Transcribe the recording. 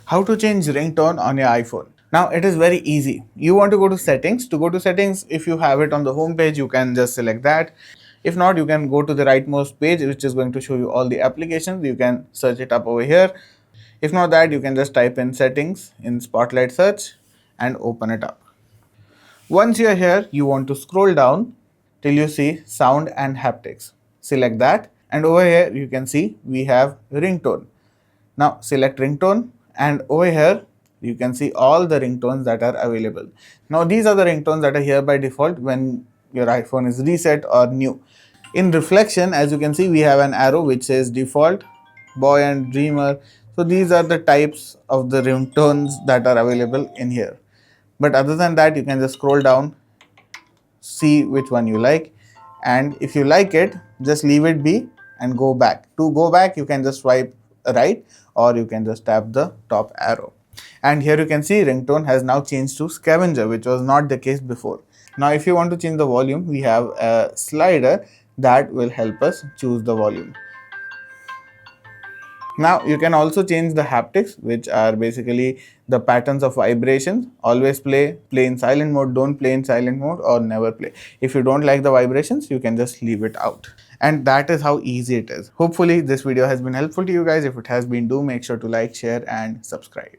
How to change ringtone on your iPhone. Now it is very easy. You want to go to settings. To go to settings, if you have it on the home page, you can just select that. If not, you can go to the rightmost page, which is going to show you all the applications. You can search it up over here. If not that, you can just type in settings in Spotlight search and open it up. Once you are here, you want to scroll down till you see sound and haptics. Select that, and over here you can see we have ringtone. Now select ringtone, and over here you can see all the ringtones that are available. Now these are the ringtones that are here by default when your iPhone is reset or new. In reflection, as you can see, we have an arrow which says default, boy and dreamer. So these are the types of the ringtones that are available in here. But other than that, you can just scroll down, see which one you like, and if you like it, just leave it be and go back. To go back, you can just swipe right, or you can just tap the top arrow. And here you can see ringtone has now changed to scavenger, which was not the case before. Now if you want to change the volume, we have a slider that will help us choose the volume. Now you can also change the haptics, which are basically the patterns of vibrations. Always play, play in silent mode, don't play in silent mode, or never play. If you don't like the vibrations, you can just leave it out. And that is how easy it is. Hopefully this video has been helpful to you guys. If it has been, do make sure to like, share and subscribe.